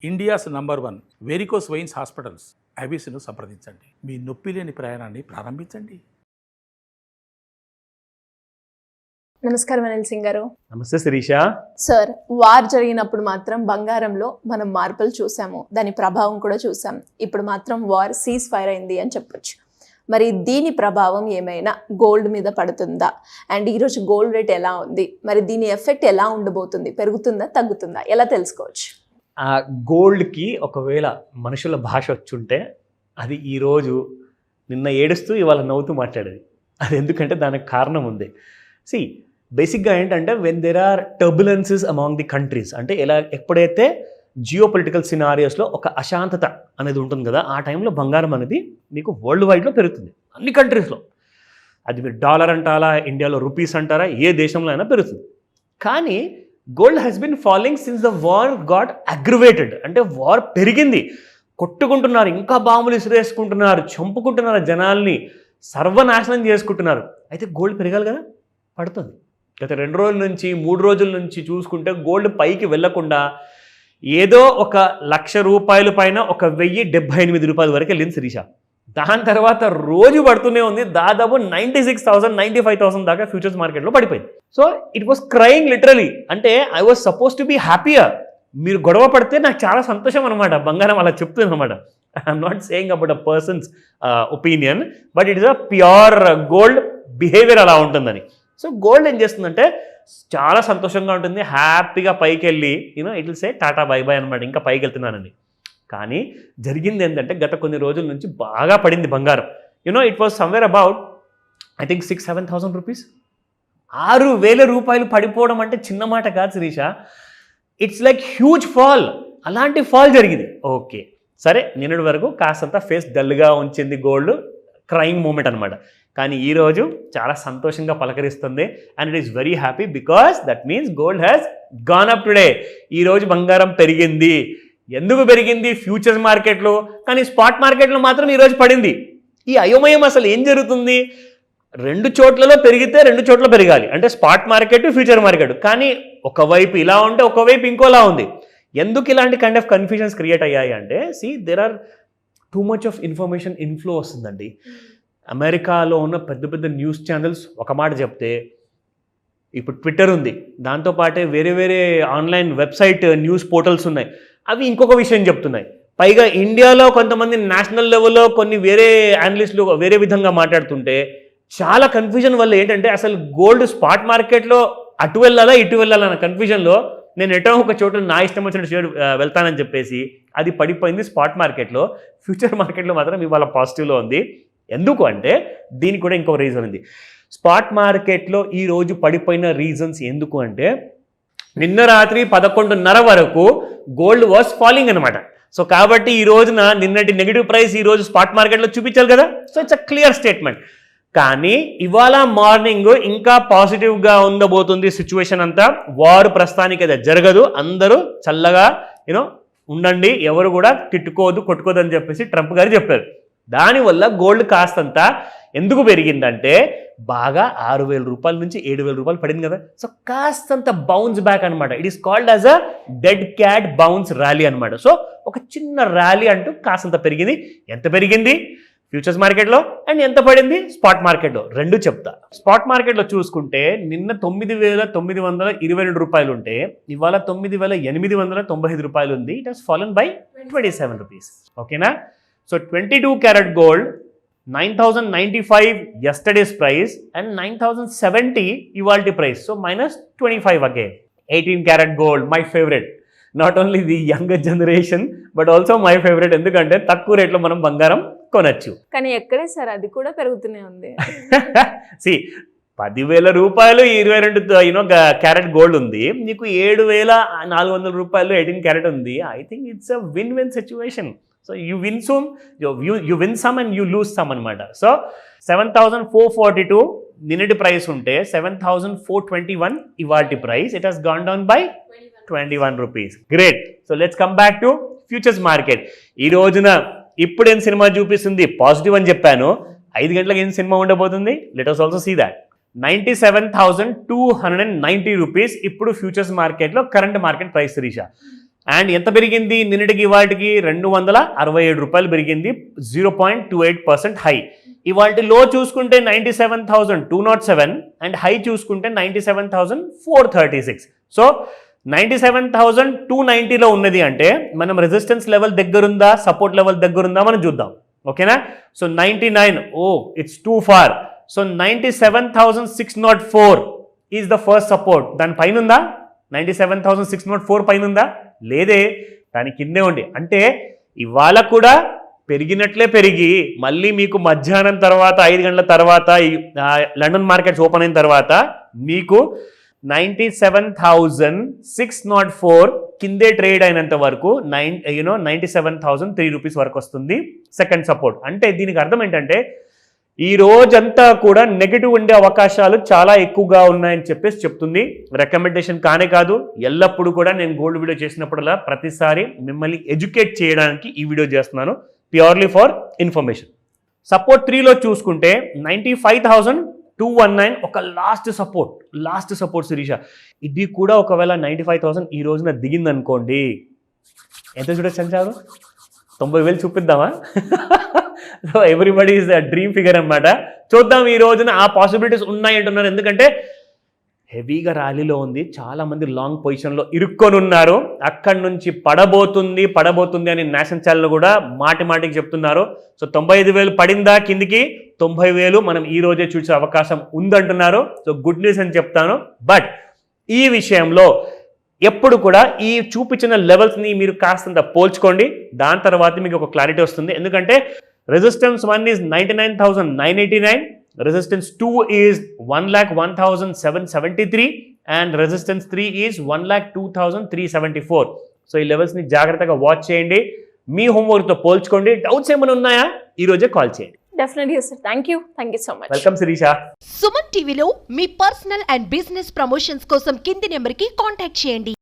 India's number 1 varicose veins hospitals ఐబీసీను సంప్రదించండి. మీ నొప్పి లేని ప్రయాణాన్ని ప్రారంభించండి. నమస్కారం అనిల్ సింగ్ గారు. నమస్తే శిరీష. సార్, వార్ జరిగినప్పుడు మాత్రం బంగారంలో మనం మార్పులు చూసాము, దాని ప్రభావం కూడా చూసాం. ఇప్పుడు మాత్రం వార్ సీజ్ ఫైర్ అయింది అని చెప్పొచ్చు. మరి దీని ప్రభావం ఏమైనా గోల్డ్ మీద పడుతుందా? అండ్ ఈరోజు గోల్డ్ రేట్ ఎలా ఉంది? మరి దీని ఎఫెక్ట్ ఎలా ఉండబోతుంది? పెరుగుతుందా, తగ్గుతుందా? ఎలా తెలుసుకోవచ్చు? ఆ గోల్డ్కి ఒకవేళ మనుషుల భాష వచ్చుంటే అది ఈరోజు నిన్న ఏడుస్తూ ఇవాళ నవ్వుతూ మాట్లాడేది. అది ఎందుకంటే దానికి కారణం ఉంది. బేసిక్గా ఏంటంటే when there are turbulences among the countries, అంటే ఎప్పుడైతే జియో పొలిటికల్ సినారియోస్లో ఒక అశాంతత అనేది ఉంటుంది కదా, ఆ టైంలో బంగారం అనేది మీకు వరల్డ్ వైడ్లో పెరుగుతుంది. అన్ని కంట్రీస్లో, అది మీరు డాలర్ అంటారా, ఇండియాలో రూపీస్ అంటారా, ఏ దేశంలో అయినా పెరుగుతుంది. కానీ gold has been falling since the war got aggravated. అంటే వార్ పెరిగింది, కొట్టుకుంటున్నారు, ఇంకా బాంబులు ఇసిరేసుకుంటున్నారు, చంపుకుంటున్నారు, జనాల్ని సర్వనాశనం చేసుకుంటున్నారు. అయితే గోల్డ్ పెరగాలి కదా, పడుతుంది. గత 2 రోజుల నుంచి 3 రోజుల నుంచి చూసుకుంటే గోల్డ్ పైకి వెళ్లకుండా ఏదో ఒక ₹1,00,000 పైన ఒక ₹1,078 వరకు వెళ్ళింది శిరీష. దాని తర్వాత రోజు పడుతూనే ఉంది, దాదాపు 96,000 95,000 దాకా ఫ్యూచర్స్ మార్కెట్లో పడిపోయింది. So it was crying literally. అంటే I was suppose to be happier. మీరు గొడవ పడితే నాకు చాలా సంతోషం అనమాట. బంగారం అలా చెప్తుంది అనమాట. I'm not saying about a persons opinion, but it is a pure gold behaviour అలా ఉంటుందని. సో గోల్డ్ ఏం చేస్తుందంటే చాలా సంతోషంగా ఉంటుంది, హ్యాపీగా పైకి వెళ్ళి it will say tata bye by అనమాట, ఇంకా పైకి వెళ్తున్నానండి. కానీ జరిగింది ఏంటంటే గత కొన్ని రోజుల నుంచి బాగా పడింది బంగారం. It was somewhere about I think 6,000-7,000 rupees. ₹6,000 పడిపోవడం అంటే చిన్న మాట కాదు Shirisha. It's like huge fall. అలాంటి ఫాల్ జరిగింది. ఓకే సరే, నిన్నటి వరకు కాస్తంత ఫేస్ డల్గా ఉంచింది గోల్డ్, క్రైయింగ్ మూమెంట్ అనమాట. కానీ ఈరోజు చాలా సంతోషంగా పలకరిస్తుంది. And it is very happy because that means gold has gone up today. ఈరోజు బంగారం పెరిగింది. ఎందుకు పెరిగింది? ఫ్యూచర్స్ మార్కెట్లో. కానీ స్పాట్ మార్కెట్లో మాత్రం ఈరోజు పడింది. ఈ అయోమయం అసలు ఏం జరుగుతుంది? 2 చోట్లలో పెరిగితే 2 చోట్ల పెరగాలి, అంటే స్పాట్ మార్కెట్, ఫ్యూచర్ మార్కెట్. కానీ ఒకవైపు ఇలా ఉంటే ఒకవైపు ఇంకోలా ఉంది. ఎందుకు ఇలాంటి కైండ్ ఆఫ్ కన్ఫ్యూజన్స్ క్రియేట్ అయ్యాయి అంటే there are too much of information inflow వస్తుందండి. అమెరికాలో ఉన్న పెద్ద పెద్ద న్యూస్ ఛానల్స్ ఒక మాట చెప్తే, ఇప్పుడు ట్విట్టర్ ఉంది, దాంతోపాటే వేరే వేరే ఆన్లైన్ వెబ్సైట్ న్యూస్ పోర్టల్స్ ఉన్నాయి, అవి ఇంకొక విషయం చెప్తున్నాయి. పైగా ఇండియాలో కొంతమంది నేషనల్ లెవెల్లో కొన్ని వేరే అనలిస్టులు వేరే విధంగా మాట్లాడుతుంటే చాలా కన్ఫ్యూజన్ వల్ల ఏంటంటే అసలు గోల్డ్ స్పాట్ మార్కెట్లో అటు వెళ్ళాలా ఇటు వెళ్ళాలా అన్న కన్ఫ్యూజన్లో నేను ఎటో ఒక చోట నా ఇష్టం వచ్చినట్టు వెళ్తానని చెప్పేసి అది పడిపోయింది స్పాట్ మార్కెట్లో. ఫ్యూచర్ మార్కెట్లో మాత్రం ఇవాళ పాజిటివ్లో ఉంది. ఎందుకు అంటే దీనికి కూడా ఇంకొక రీజన్ ఉంది. స్పాట్ మార్కెట్లో ఈరోజు పడిపోయిన రీజన్స్ ఎందుకు అంటే నిన్న రాత్రి 11:30 వరకు గోల్డ్ వాస్ ఫాలింగ్ అనమాట. సో కాబట్టి ఈ రోజున నిన్నటి నెగిటివ్ ప్రైస్ ఈరోజు స్పాట్ మార్కెట్లో చూపించాలి కదా. So it's a clear statement. కానీ ఇవాళ మార్నింగ్ ఇంకా పాజిటివ్గా ఉండబోతుంది సిచ్యువేషన్ అంతా. వారు ప్రస్తుతానికి అది జరగదు, అందరూ చల్లగా ఉండండి, ఎవరు కూడా తిట్టుకోవద్దు కొట్టుకోవద్దు అని చెప్పేసి ట్రంప్ గారు చెప్పారు. దానివల్ల గోల్డ్ కాస్తంత ఎందుకు పెరిగిందంటే బాగా ₹6,000 నుంచి ₹7,000 పడింది కదా. సో కాస్తంత బౌన్స్ బ్యాక్ అనమాట. It is called as a dead cat bounce rally అనమాట. సో ఒక చిన్న ర్యాలీ అంటూ కాస్తంత పెరిగింది. ఎంత పెరిగింది ఫ్యూచర్స్ మార్కెట్లో అండ్ ఎంత పడింది స్పాట్ మార్కెట్లో, రెండు చెప్తా. స్పాట్ మార్కెట్లో చూసుకుంటే నిన్న ₹9,922 ఉంటే ఇవాళ ₹9,895 ఉంది. It has fallen by ₹27. ఓకేనా. So 22 carat gold 9,095 yesterday's price and 9,070 ఇవాల్టి price. So -25 again. 18 carat gold my favourite. Not only the younger generation but also my favourite. ఎందుకంటే తక్కువ రేట్లో మనం బంగారం కొనచ్చు. కానీ ఎక్కడే సార్ అది కూడా పెరుగుతూనే ఉంది. ₹10,000 22 క్యారెట్ గోల్డ్ ఉంది, నీకు ₹7,400 18 క్యారెట్ ఉంది. I think it's a win win situation. So you been some, you been some and you lose some అనమాట. సో 7,442 నిన్నటి ప్రైస్ ఉంటే 7,421 ఇవాల్టి price. It has gone down by ₹21. Great. So let's come back to futures market. ఈ రోజున ఇప్పుడు ఏం cinema చూపిస్తుంది? Positive అని చెప్పాను. 5 గంటలకు ఏం సినిమా ఉండబోతుంది? Let us also see that. ₹97,290 ఇప్పుడు ఫ్యూచర్స్ మార్కెట్లో current market price Shirisha. And ఎంత పెరిగింది నిన్నటికి వాటికి 267 రూపాయలు పెరిగింది, 0.28% హై. ఇవాళ లో చూసుకుంటే 97,207 అండ్ హై చూసుకుంటే 97,436. సో 97,290లో ఉన్నది అంటే మనం రెసిస్టెన్స్ లెవెల్ దగ్గరుందా, సపోర్ట్ లెవెల్ దగ్గరుందా మనం చూద్దాం. ఓకేనా? So 99, it's too far. So 97,604 is the first support. దాని పైన ఉందా? 97,604 పైన ఉందా? లేదే, దాని కిందే ఉండి. అంటే ఇవాళ కూడా పెరిగినట్లే పెరిగి మళ్ళీ మీకు మధ్యాహ్నం తర్వాత 5 గంటల తర్వాత లండన్ మార్కెట్స్ ఓపెన్ అయిన తర్వాత మీకు 97,604 కిందే ట్రేడ్ అయినంత వరకు 97,003 రూపీస్ వరకు వస్తుంది సెకండ్ సపోర్ట్. అంటే దీనికి అర్థం ఏంటంటే ఈ రోజంతా కూడా నెగిటివ్ ఉండే అవకాశాలు చాలా ఎక్కువగా ఉన్నాయని చెప్పేసి చెప్తుంది. రికమెండేషన్ కానే కాదు, ఎల్లప్పుడూ కూడా నేను గోల్డ్ వీడియో చేసినప్పుడల్లా ప్రతిసారి మిమ్మల్ని ఎడ్యుకేట్ చేయడానికి ఈ వీడియో చేస్తున్నాను, ప్యూర్లీ ఫర్ ఇన్ఫర్మేషన్. సపోర్ట్ 3లో చూసుకుంటే 95,219 ఒక లాస్ట్ సపోర్ట్ శిరీష. ఇది కూడా ఒకవేళ 95,000 ఈ రోజున దిగిందనుకోండి, ఎంత చూడొచ్చు అంటారు? 90,000 చూపిద్దామా? So everybody is a dream figure అనమాట. చూద్దాం ఈ రోజున ఆ పాసిబిలిటీస్ ఉన్నాయి అంటున్నారు. ఎందుకంటే హెవీగా ర్యాలీలో ఉంది, చాలా మంది లాంగ్ పొజిషన్లో ఇరుక్కొని ఉన్నారు. అక్కడి నుంచి పడబోతుంది అని నేషనల్ ఛానల్ కూడా మాటికి చెప్తున్నారు. సో 95,000 పడిందా కిందికి, 90,000 మనం ఈ రోజే చూసే అవకాశం ఉందంటున్నారు. సో గుడ్ న్యూస్ అని చెప్తాను. బట్ ఈ విషయంలో ఎప్పుడు కూడా ఈ చూపించిన లెవెల్స్ని మీరు కాస్తంత పోల్చుకోండి, దాని తర్వాత మీకు ఒక క్లారిటీ వస్తుంది. ఎందుకంటే resistance 1 is 99,989, resistance 2 is 1,01,773 and resistance 3 is 1,02,374. So ఈ లెవెల్స్ని జాగ్రత్తగా వాచ్ చేయండి, మీ హోంవర్క్తో పోల్చుకోండి. డౌట్స్ ఏమైనా ఉన్నాయా ఈ రోజే కాల్ చేయండి. Definitely sir. Thank you so much. Welcome Shirisha. Suman టీవీలో మీ పర్సనల్ అండ్ బిజినెస్ ప్రమోషన్స్ కోసం కింది నెంబర్కి కాంటాక్ట్ చేయండి.